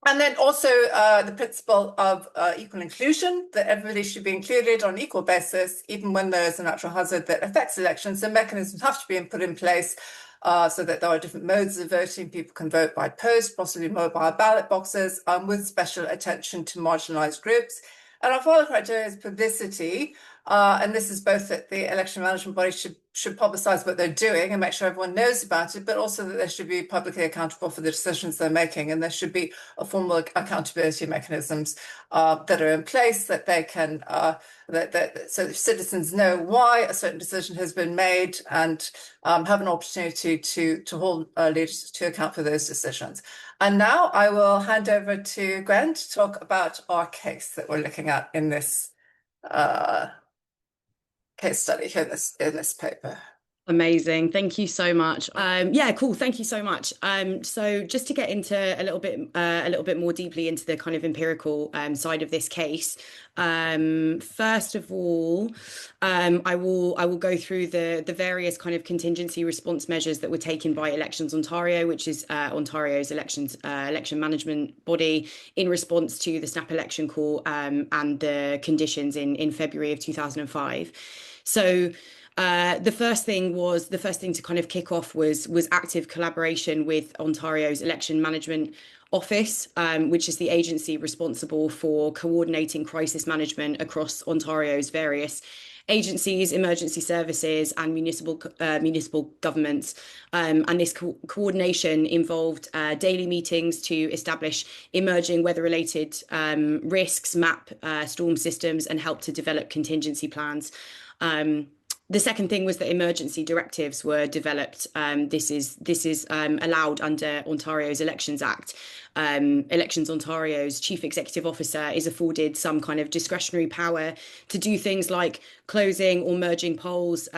And then also the principle of equal inclusion, that everybody should be included on an equal basis, even when there is a natural hazard that affects elections. So mechanisms have to be put in place so that there are different modes of voting. People can vote by post, possibly mobile ballot boxes, with special attention to marginalised groups. And our final criteria is publicity. And this is both that the election management body should publicise what they're doing and make sure everyone knows about it, but also that they should be publicly accountable for the decisions they're making, and there should be a formal accountability mechanisms that are in place that they can so citizens know why a certain decision has been made and have an opportunity to hold leaders to account for those decisions. And now I will hand over to Gwen to talk about our case that we're looking at in this case study here in this paper. Amazing. Thank you so much. Yeah, cool. Thank you so much. So just to get into a little bit more deeply into the kind of empirical side of this case. First of all, I will go through the various kind of contingency response measures that were taken by Elections Ontario, which is Ontario's election management body, in response to the snap election call and the conditions in February of 2005. So the first thing to kind of kick off was active collaboration with Ontario's election management office, which is the agency responsible for coordinating crisis management across Ontario's various agencies, emergency services, and municipal governments. And this coordination involved daily meetings to establish emerging weather-related risks, map storm systems, and help to develop contingency plans. The second thing was that emergency directives were developed. This is allowed under Ontario's Elections Act. Elections Ontario's chief executive officer is afforded some kind of discretionary power to do things like closing or merging polls,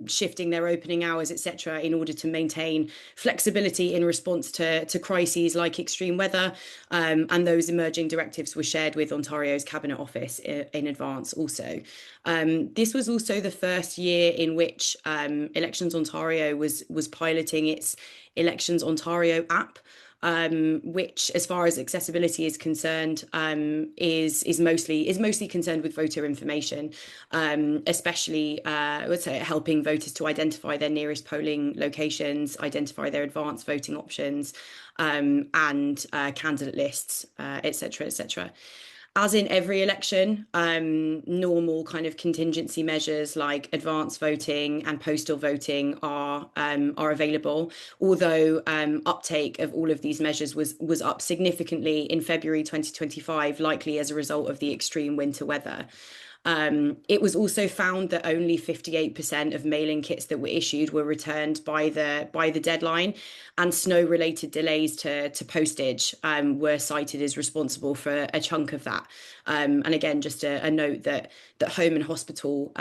shifting their opening hours, etc., in order to maintain flexibility in response to crises like extreme weather. And those emerging directives were shared with Ontario's Cabinet Office in advance also. This was also the first year in which Elections Ontario was piloting its Elections Ontario app, which, as far as accessibility is concerned, is mostly concerned with voter information, especially I would say helping voters to identify their nearest polling locations, identify their advanced voting options, and candidate lists, etc., etc. As in every election, normal kind of contingency measures like advanced voting and postal voting are available, although uptake of all of these measures was up significantly in February 2025, likely as a result of the extreme winter weather. It was also found that only 58% of mailing kits that were issued were returned by the deadline, and snow-related delays to postage were cited as responsible for a chunk of that. And again, just a note that home and hospital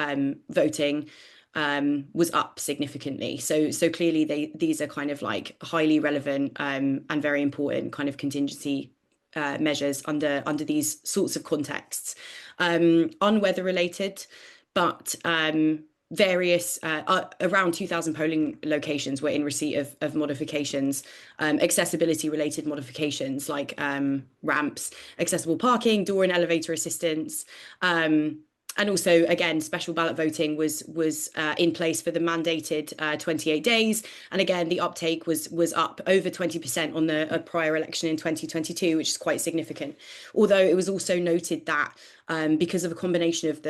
voting was up significantly. So clearly these are kind of like highly relevant and very important kind of contingency measures under these sorts of contexts. Unweather related, but various around 2,000 polling locations were in receipt of modifications, accessibility related modifications like ramps, accessible parking, door and elevator assistance, and also, again, special ballot voting was in place for the mandated 28 days. And again, the uptake was up over 20% on the prior election in 2022, which is quite significant. Although it was also noted that because of a combination of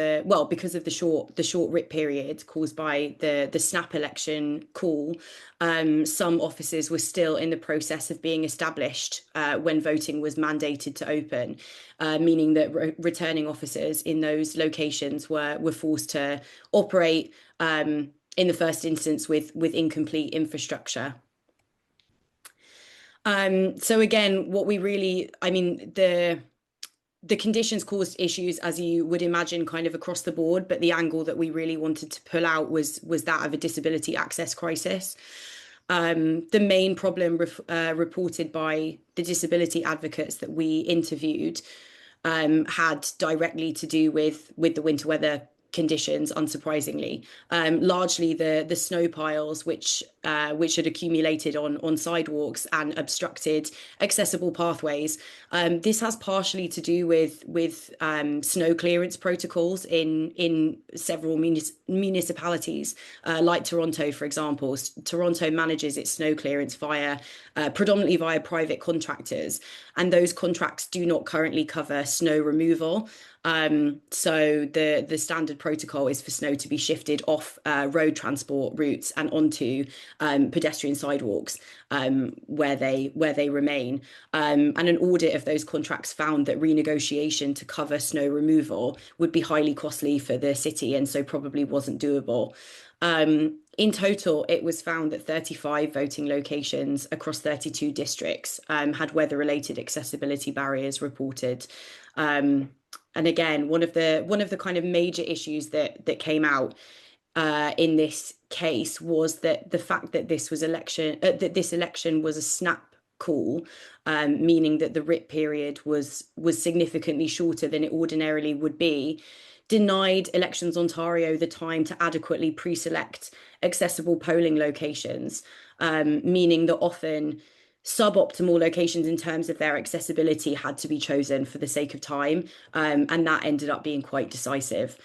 because of the short writ period caused by the snap election call, some offices were still in the process of being established when voting was mandated to open, meaning that returning officers in those locations were forced to operate in the first instance with incomplete infrastructure. So again, what we really, the conditions caused issues, as you would imagine, kind of across the board, but the angle that we really wanted to pull out was that of a disability access crisis. The main problem reported by the disability advocates that we interviewed had directly to do with the winter weather conditions, unsurprisingly. Largely the snow piles which had accumulated on sidewalks and obstructed accessible pathways. This has partially to do with snow clearance protocols in several municipalities, like Toronto, for example. Toronto manages its snow clearance predominantly via private contractors, and those contracts do not currently cover snow removal. So the standard protocol is for snow to be shifted off road transport routes and onto pedestrian sidewalks where they remain. And an audit of those contracts found that renegotiation to cover snow removal would be highly costly for the city, and so probably wasn't doable. In total, it was found that 35 voting locations across 32 districts had weather-related accessibility barriers reported. And again, one of the kind of major issues that came out in this case was that the fact that this election was a snap call, meaning that the writ period was significantly shorter than it ordinarily would be, denied Elections Ontario the time to adequately pre-select accessible polling locations, meaning that often suboptimal locations in terms of their accessibility had to be chosen for the sake of time, and that ended up being quite decisive.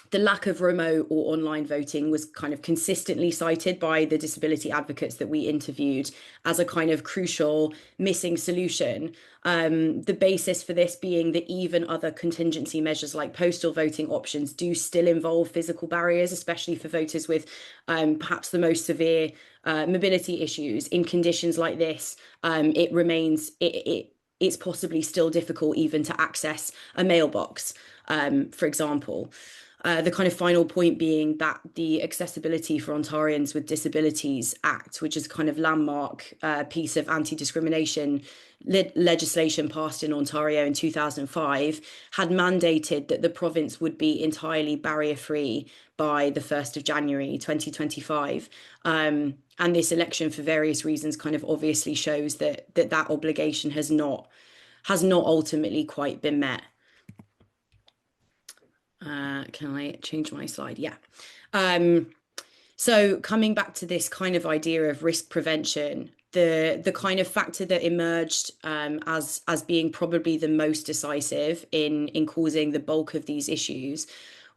The lack of remote or online voting was kind of consistently cited by the disability advocates that we interviewed as a kind of crucial missing solution. The basis for this being that even other contingency measures like postal voting options do still involve physical barriers, especially for voters with perhaps the most severe mobility issues. In conditions like this, it's possibly still difficult even to access a mailbox, for example. The kind of final point being that the Accessibility for Ontarians with Disabilities Act, which is a kind of landmark piece of anti-discrimination legislation passed in Ontario in 2005, had mandated that the province would be entirely barrier-free by the 1st of January 2025. And this election, for various reasons, kind of obviously shows that obligation has not ultimately quite been met. Can I change my slide? Yeah. So coming back to this kind of idea of risk prevention, the kind of factor that emerged as being probably the most decisive in causing the bulk of these issues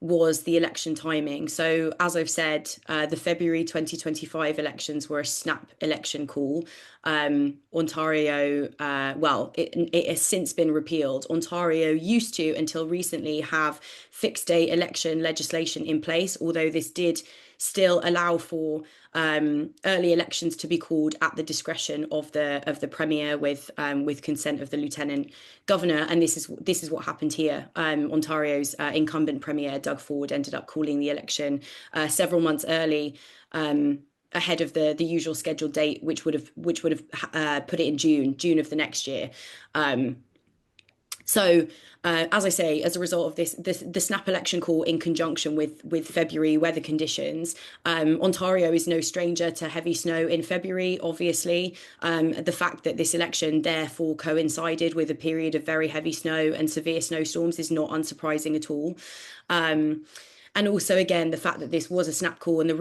was the election timing. So as I've said, the February 2025 elections were a snap election call. Ontario, it has since been repealed. Ontario used to, until recently, have fixed date election legislation in place, although this did still allow for early elections to be called at the discretion of the Premier with consent of the Lieutenant Governor. And this is what happened here. Ontario's incumbent Premier, Doug Ford, ended up calling the election several months early, ahead of the usual scheduled date, which would have put it in June of the next year. So, as I say, as a result of the snap election call in conjunction with February weather conditions, Ontario is no stranger to heavy snow in February, obviously. The fact that this election therefore coincided with a period of very heavy snow and severe snowstorms is not unsurprising at all. And also, again, the fact that this was a snap call and the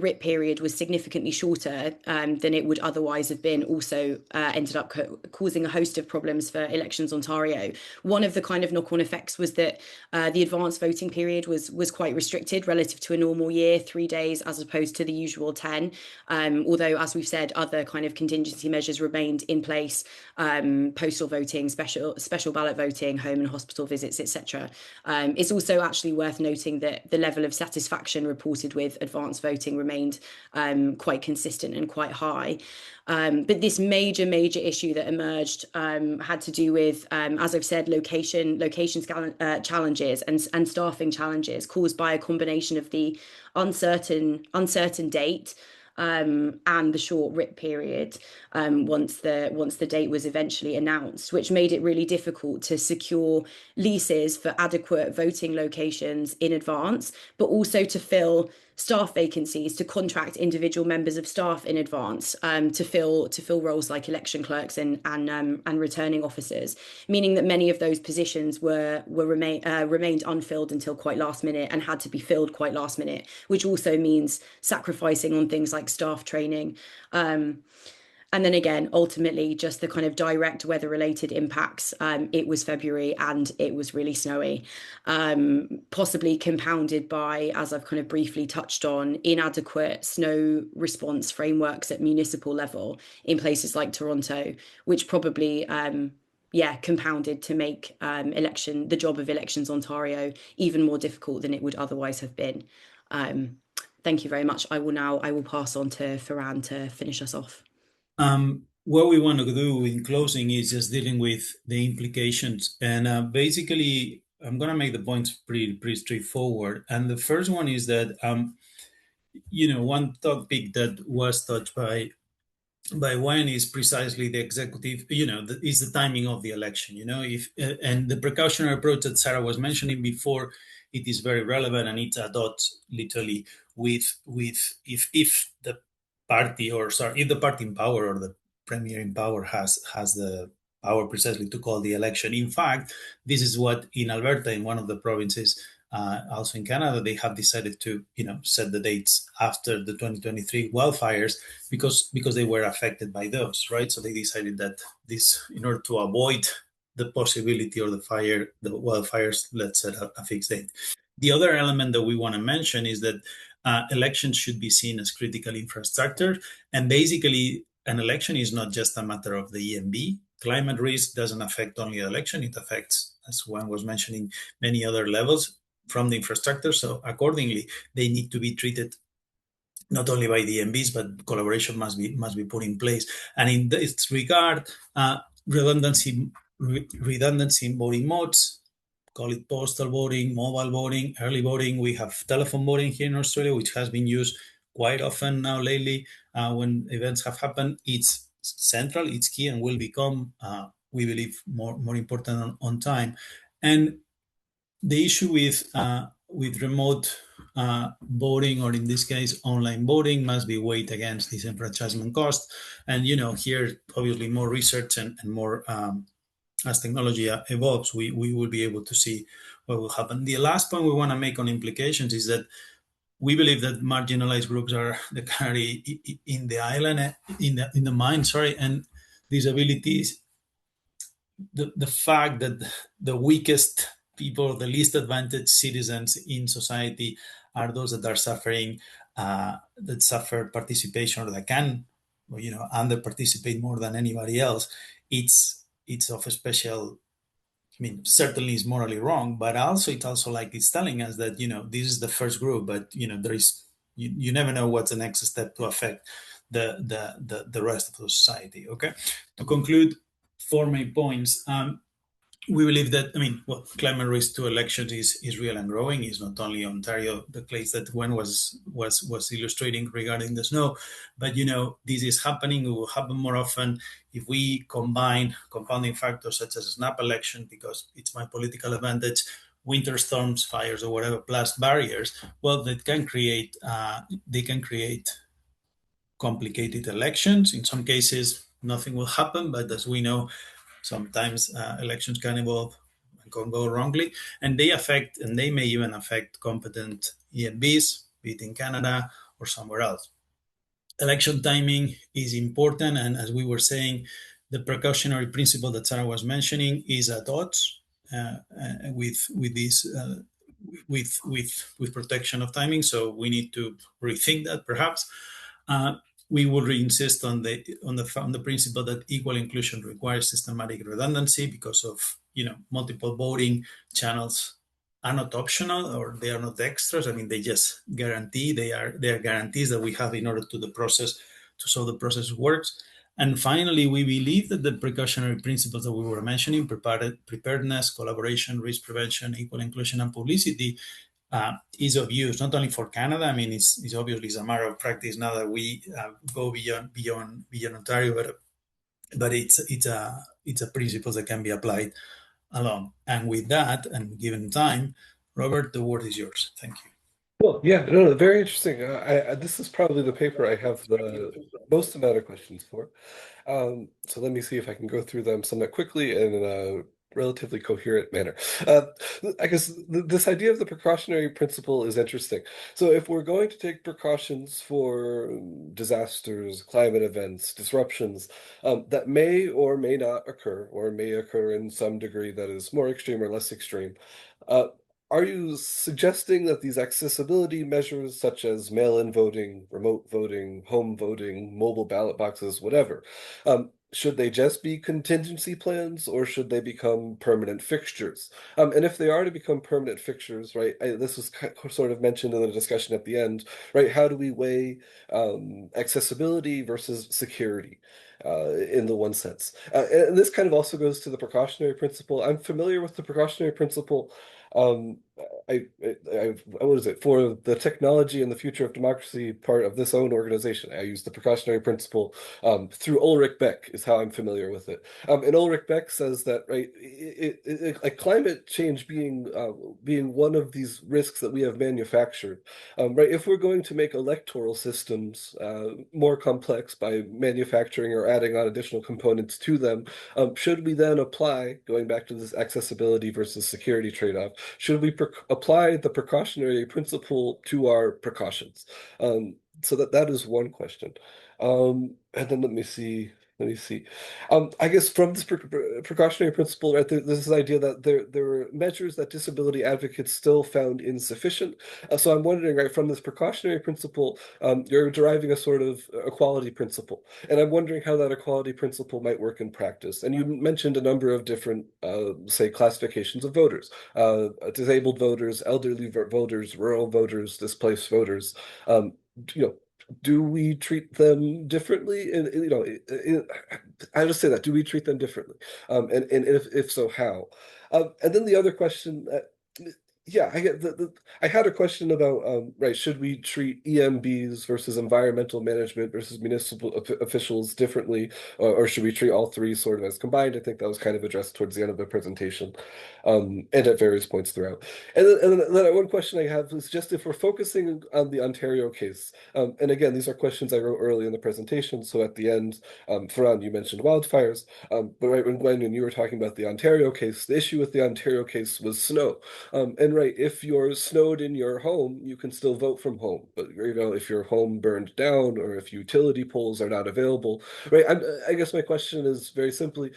writ period was significantly shorter than it would otherwise have been also ended up causing a host of problems for Elections Ontario. One of the kind of knock-on effects was that the advanced voting period was quite restricted relative to a normal year, 3 days as opposed to the usual 10. Although, as we've said, other kind of contingency measures remained in place, postal voting, special ballot voting, home and hospital visits, etc. It's also actually worth noting that the level of satisfaction reported with advanced voting remained quite consistent and quite high. But this major issue that emerged had to do with, as I've said, location challenges and staffing challenges caused by a combination of the uncertain date and the short writ period once the date was eventually announced, which made it really difficult to secure leases for adequate voting locations in advance, but also to fill staff vacancies, to contract individual members of staff in advance to fill roles like election clerks and returning officers, meaning that many of those positions remained unfilled until quite last minute and had to be filled quite last minute, which also means sacrificing on things like staff training. And then again, ultimately, just the kind of direct weather-related impacts. It was February and it was really snowy, possibly compounded by, as I've kind of briefly touched on, inadequate snow response frameworks at municipal level in places like Toronto, which probably compounded to make the job of Elections Ontario even more difficult than it would otherwise have been. Thank you very much. I will pass on to Ferran to finish us off. What we want to do in closing is just dealing with the implications, and basically I'm going to make the points pretty straightforward. And the first one is that one topic that was touched by Gwen is precisely the executive, is the timing of the election, and the precautionary approach that Sarah was mentioning before, it is very relevant, and it adopts literally with if the party if the party in power or the premier in power has the power precisely to call the election. In fact, this is what in Alberta, in one of the provinces, also in Canada, they have decided to set the dates after the 2023 wildfires because they were affected by those, right? So they decided that this, in order to avoid the possibility or the wildfires, let's set a fixed date. The other element that we want to mention is that elections should be seen as critical infrastructure, and basically an election is not just a matter of the EMB. Climate risk doesn't affect only the election, it affects, as one was mentioning, many other levels from the infrastructure. So accordingly, they need to be treated not only by the EMBs, but collaboration must be put in place. And in this regard, redundancy in voting modes, call it postal voting, mobile voting, early voting. We have telephone voting here in Australia, which has been used quite often now lately when events have happened. It's central, it's key, and will become, we believe, more important on time. And the issue with remote voting, or in this case online voting, must be weighed against disenfranchisement cost. And here obviously more research and more as technology evolves, we will be able to see what will happen. The last point we want to make on implications is that we believe that marginalized groups are the canary in the island, in the mine, and disabilities. The fact that the weakest people, the least advantaged citizens in society, are those that are suffering, that suffer participation, or that can, under participate more than anybody else. It's of a special. I mean, certainly is morally wrong, but also it's telling us that this is the first group, but there is you never know what's the next step to affect the rest of the society. Okay, to conclude, 4 main points. we believe that, climate risk to elections is real and growing. It's not only Ontario, the place that Gwen was illustrating regarding the snow, but this is happening. It will happen more often if we combine compounding factors such as a snap election, because it's my political advantage, winter storms, fires, or whatever, plus barriers. Well, they can create complicated elections. In some cases, nothing will happen, but as we know, sometimes elections can evolve and can go wrongly, and they may even affect competent EMBs, be it in Canada or somewhere else. Election timing is important, and as we were saying, the precautionary principle that Sarah was mentioning is at odds with protection of timing. So we need to rethink that, perhaps. We will insist on the principle that equal inclusion requires systematic redundancy, because of multiple voting channels are not optional, or they are not extras. They just guarantee, they are guarantees that we have in order to so the process works. And finally, we believe that the precautionary principles that we were mentioning, preparedness, collaboration, risk prevention, equal inclusion, and publicity, is of use not only for Canada. It's obviously a matter of practice now that we go beyond Ontario, but it's a principle that can be applied along. And with that, and given time, Robert, the word is yours. Thank you. Well, yeah, no, very interesting. This is probably the paper I have the most amount of questions for. So let me see if I can go through them somewhat quickly and in a relatively coherent manner. I guess this idea of the precautionary principle is interesting. So if we're going to take precautions for disasters, climate events, disruptions, that may or may not occur, or may occur in some degree that is more extreme or less extreme, are you suggesting that these accessibility measures, such as mail-in voting, remote voting, home voting, mobile ballot boxes, whatever, should they just be contingency plans, or should they become permanent fixtures? And if they are to become permanent fixtures, right, this was sort of mentioned in the discussion at the end, right, how do we weigh accessibility versus security? In the one sense. And this kind of also goes to the precautionary principle. I'm familiar with the precautionary principle. What is it, for the technology and the future of democracy part of this own organization? I use the precautionary principle through Ulrich Beck is how I'm familiar with it. And Ulrich Beck says that, right, like climate change being one of these risks that we have manufactured, right? If we're going to make electoral systems more complex by manufacturing or adding on additional components to them, should we then apply, going back to this accessibility versus security trade-off, should we apply the precautionary principle to our precautions? So that is one question. And then let me see. I guess from this precautionary principle, right, there's this idea that there were measures that disability advocates still found insufficient. So I'm wondering, right, from this precautionary principle, you're deriving a sort of equality principle. And I'm wondering how that equality principle might work in practice. And you mentioned a number of different, say, classifications of voters, disabled voters, elderly voters, rural voters, displaced voters. Do we treat them differently? And I just say that. Do we treat them differently? And if so, how? And then the other question, I had a question about right, should we treat EMBs versus environmental management versus municipal officials differently, or should we treat all three sort of as combined? I think that was kind of addressed towards the end of the presentation, and at various points throughout. And then one question I have is just if we're focusing on the Ontario case, and again, these are questions I wrote early in the presentation, so at the end, Ferran, you mentioned wildfires, but right when Gwen, when you were talking about the Ontario case, the issue with the Ontario case was snow, and right, if you're snowed in your home, you can still vote from home. But if your home burned down or if utility poles are not available, right? I guess my question is very simply: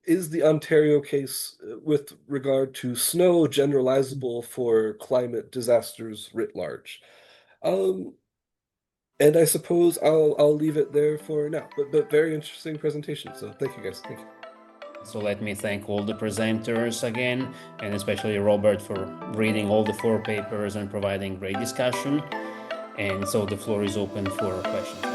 is the Ontario case with regard to snow generalizable for climate disasters writ large? And I suppose I'll leave it there for now. But very interesting presentation. So thank you guys. Thank you. So let me thank all the presenters again, and especially Robert for reading all the 4 papers and providing great discussion. And so the floor is open for questions.